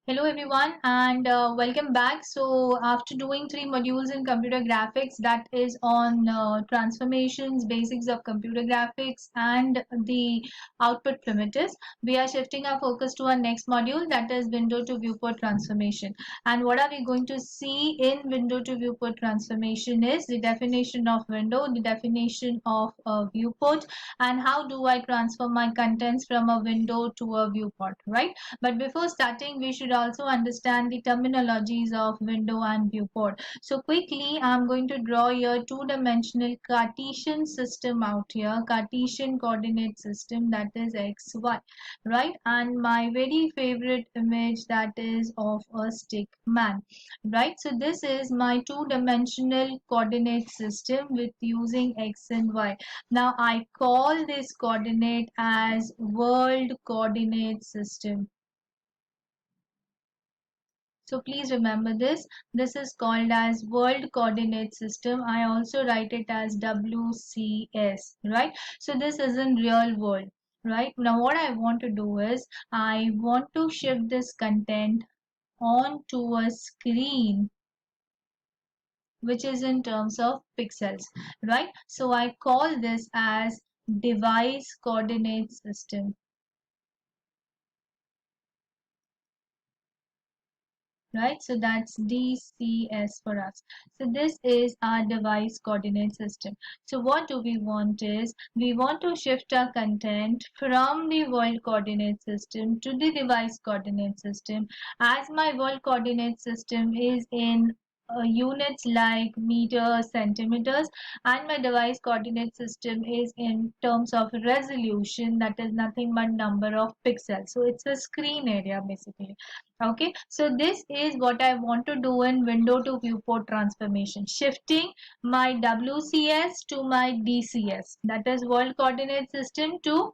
Hello everyone and welcome back. So after doing three modules in computer graphics, that is on transformations, basics of computer graphics and the output primitives, we are shifting our focus to our next module, that is window to viewport transformation. And what are we going to see in window to viewport transformation is the definition of window, the definition of a viewport, and how do I transfer my contents from a window to a viewport, right? But before starting, we should also understand the terminologies of window and viewport. So quickly, I'm going to draw your two-dimensional Cartesian system out here, Cartesian coordinate system, that is XY, right? And my very favorite image, that is of a stick man, right? So this is my two-dimensional coordinate system with using X and Y. Now I call this coordinate as world coordinate system. So please remember this. This is called as World Coordinate System. I also write it as WCS, right? So this is in real world, right? Now what I want to do is I want to shift this content onto a screen which is in terms of pixels, right? So I call this as device coordinate system. Right, so that's DCS for us. So this is our device coordinate system. So what do we want is we want to shift our content from the world coordinate system to the device coordinate system, as my world coordinate system is in units like meters, centimeters, and my device coordinate system is in terms of resolution, that is nothing but number of pixels. So it's a screen area basically. Okay, so this is what I want to do in window to viewport transformation, shifting my WCS to my DCS, that is world coordinate system to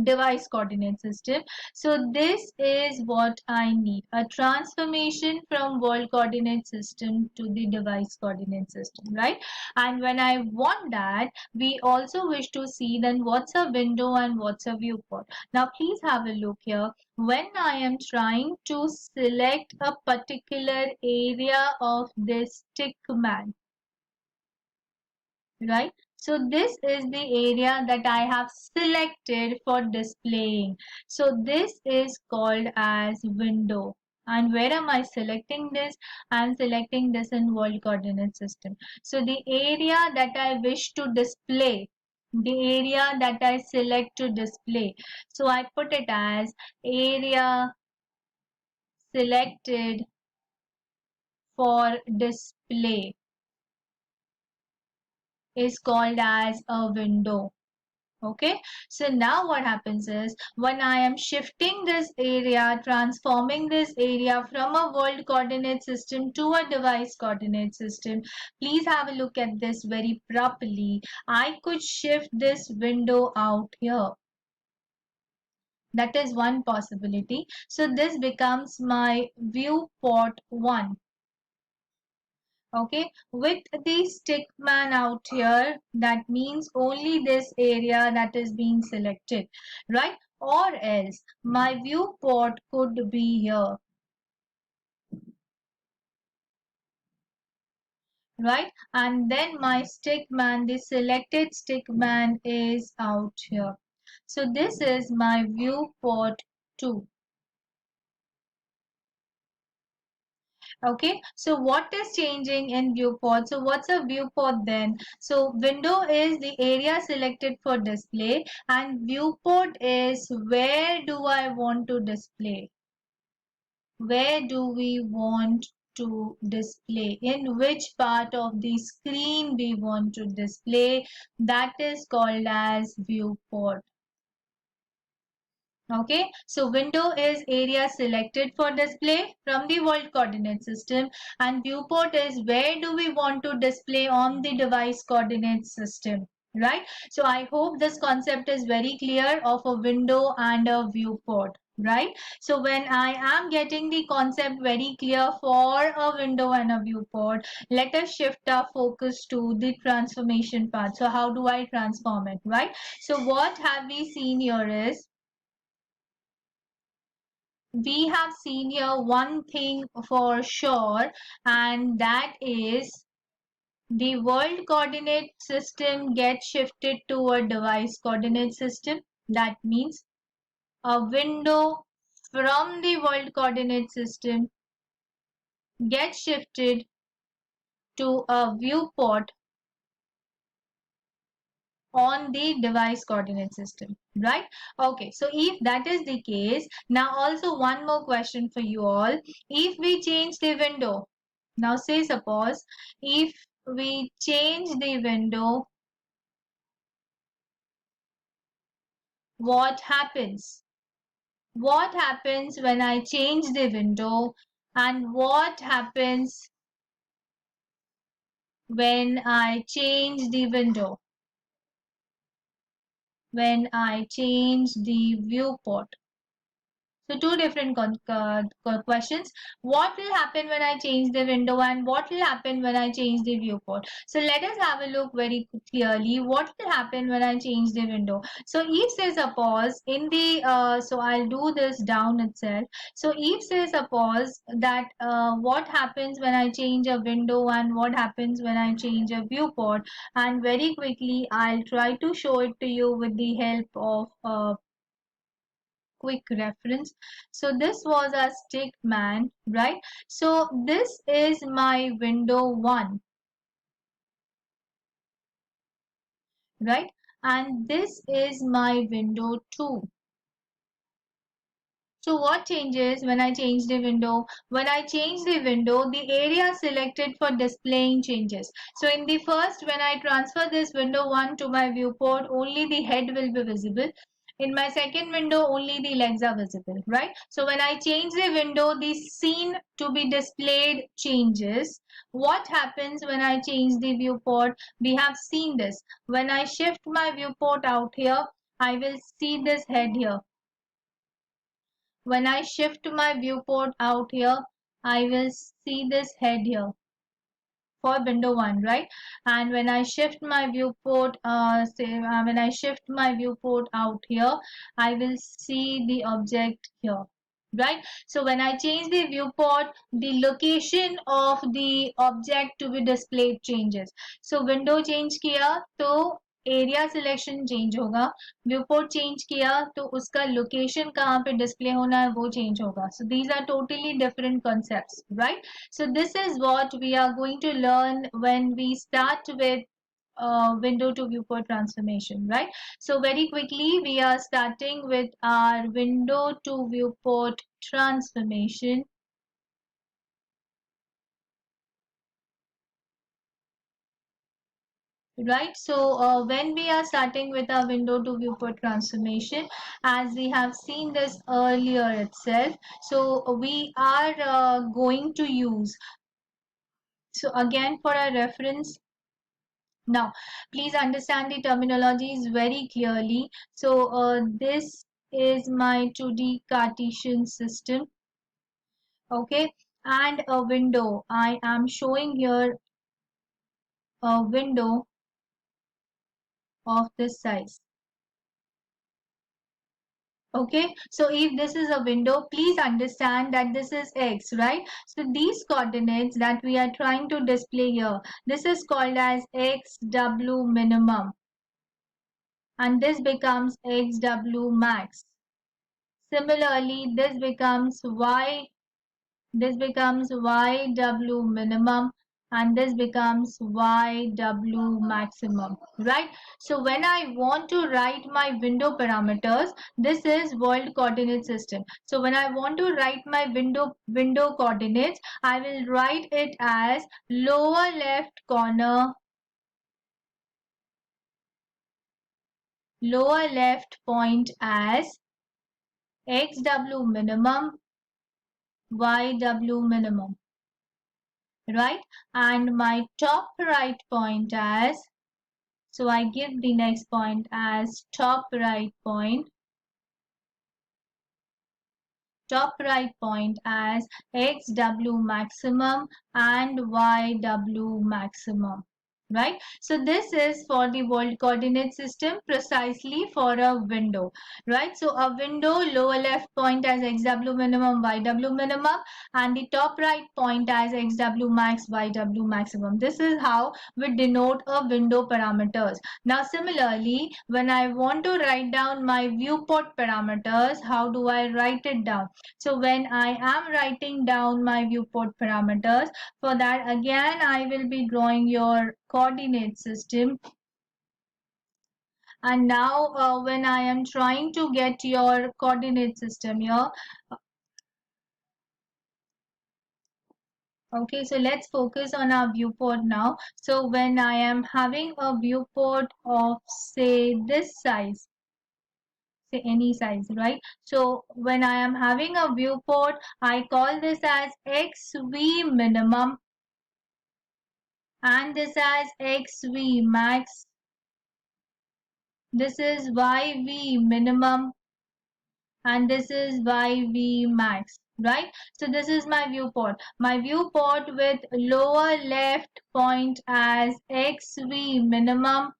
device coordinate system. So this is what I need, a transformation from world coordinate system to the device coordinate system, right? And when I want that, we also wish to see then what's a window and what's a viewport. Now please have a look here. When I am trying to select a particular area of this stick man, right? So this is the area that I have selected for displaying. So this is called as window. And where am I selecting this? I'm selecting this in world coordinate system. So the area that I wish to display, the area that I select to display. So I put it as area selected for display is called as a window. Okay, so now what happens is when I am shifting this area, transforming this area from a world coordinate system to a device coordinate system, please have a look at this very properly. I could shift this window out here. That is one possibility. So this becomes my viewport 1. Okay, with the stick man out here, that means only this area that is being selected, right? Or else my viewport could be here, right? And then my stick man, the selected stick man is out here. So this is my viewport 2. Okay, so what is changing in viewport? So what's a viewport then? So window is the area selected for display and viewport is where do I want to display? Where do we want to display? In which part of the screen we want to display? That is called as viewport. Okay, so window is area selected for display from the world coordinate system and viewport is where do we want to display on the device coordinate system, right? So I hope this concept is very clear of a window and a viewport, right? So when I am getting the concept very clear for a window and a viewport, let us shift our focus to the transformation part. So how do I transform it, right? So what have we seen here is we have seen here one thing for sure, and that is the world coordinate system gets shifted to a device coordinate system. That means a window from the world coordinate system gets shifted to a viewport on the device coordinate system, right? Okay, so if that is the case, now also one more question for you all. If we change the window, now say suppose if we change the window, what happens? What happens when I change the window, and what happens when I change the window? When I change the viewport. So two different questions. What will happen when I change the window, and what will happen when I change the viewport? So let us have a look very clearly. What will happen when I change the window? So if says a pause in the, so I'll do this down itself. So if says a pause that what happens when I change a window and what happens when I change a viewport, and very quickly I'll try to show it to you with the help of quick reference. So this was a stick man, right? So this is my window 1, right? And this is my window 2. So what changes when I change the window? When I change the window, the area selected for displaying changes. So in the first, when I transfer this window 1 to my viewport, only the head will be visible. In my second window, only the legs are visible, right? So when I change the window, the scene to be displayed changes. What happens when I change the viewport? We have seen this. When I shift my viewport out here, I will see this head here. When I shift my viewport out here, I will see this head here for window 1, right? And when I shift my viewport, when I shift my viewport out here, I will see the object here, right? So when I change the viewport, the location of the object to be displayed changes. So window change किया तो area selection change होगा, viewport change किया तो उसका location कहाँ पे display होना है वो चेंज होगा. So these are totally different concepts, right? So this is what we are going to learn when we start with window to viewport transformation, right? So very quickly we are starting with our window to viewport transformation. Right, so when we are starting with our window to viewport transformation, as we have seen this earlier itself, so we are going to use, so again for a reference, now please understand the terminologies very clearly. So this is my 2D Cartesian system, okay, and a window. I am showing here a window of this size. Okay, so if this is a window, please understand that this is x, right? So these coordinates that we are trying to display here, this is called as xw minimum, and this becomes xw max. Similarly, this becomes yw minimum, and this becomes yw maximum, right? So when I want to write my window parameters, this is world coordinate system. So when I want to write my window coordinates, I will write it as lower left corner, lower left point as xw minimum, yw minimum, right? And my top right point as, so I give the next point as top right point as xw maximum and yw maximum, right? So this is for the world coordinate system, precisely for a window, right? So a window, lower left point as xw minimum, yw minimum, and the top right point as xw max, yw maximum. This is how we denote a window parameters. Now similarly, when I want to write down my viewport parameters, how do I write it down? So when I am writing down my viewport parameters, for that again I will be drawing your coordinate system. And now when I am trying to get your coordinate system here, okay, so let's focus on our viewport now. So when I am having a viewport of say this size, say any size, right? So when I am having a viewport, I call this as xv minimum and this as xv max. This is yv minimum and this is yv max, right? So this is my viewport. My viewport with lower left point as xv minimum,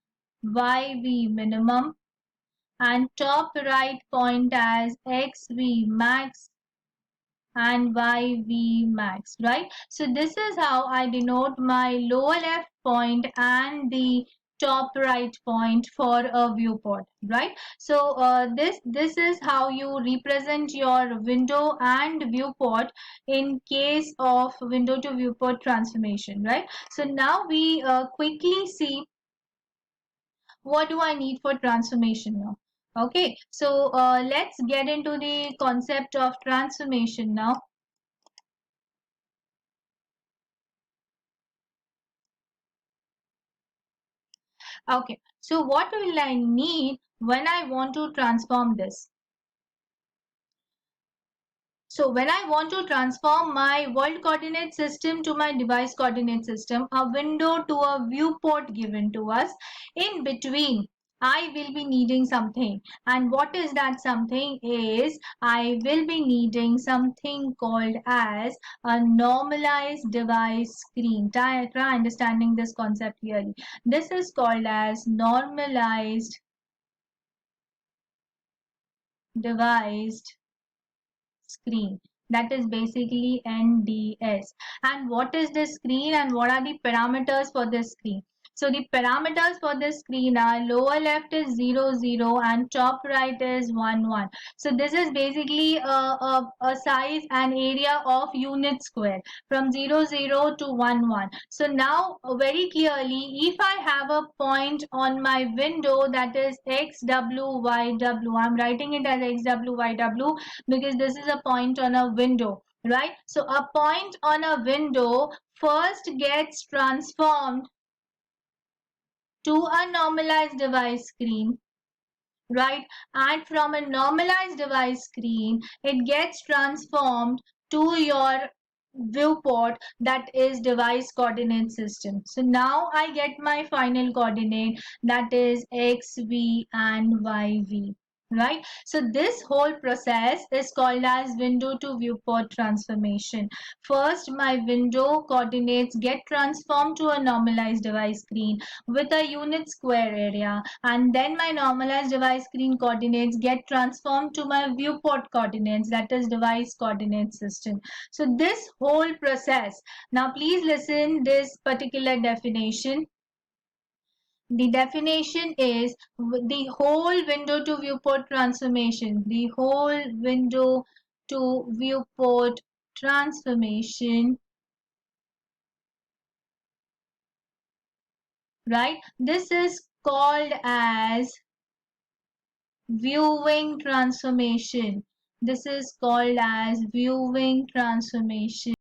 yv minimum, and top right point as xv max and yv max, right? So this is how I denote my lower left point and the top right point for a viewport, right? So this is how you represent your window and viewport in case of window to viewport transformation, right? So now we quickly see what do I need for transformation now. Okay, so let's get into the concept of transformation now. Okay, so what will I need when I want to transform this? So when I want to transform my world coordinate system to my device coordinate system, a window to a viewport given to us, in between I will be needing something. And what is that something is I will be needing something called as a normalized device screen. Try understanding this concept clearly. This is called as normalized devised screen, that is basically NDS. And what is this screen and what are the parameters for this screen? So the parameters for this screen are lower left is 0 0 and top right is 1 1. So this is basically a size and area of unit square from 0 0 to 1 1. So now very clearly, if I have a point on my window that is XWYW, I'm writing it as XWYW because this is a point on a window, right? So a point on a window first gets transformed to a normalized device screen, right? And from a normalized device screen, it gets transformed to your viewport, that is device coordinate system. So now I get my final coordinate, that is x, v and yv, right? So this whole process is called as window to viewport transformation. First my window coordinates get transformed to a normalized device screen with a unit square area, and then my normalized device screen coordinates get transformed to my viewport coordinates, that is device coordinate system. So this whole process, now please listen this particular definition. The definition is the whole window to viewport transformation, the whole window to viewport transformation, right? This is called as viewing transformation. This is called as viewing transformation.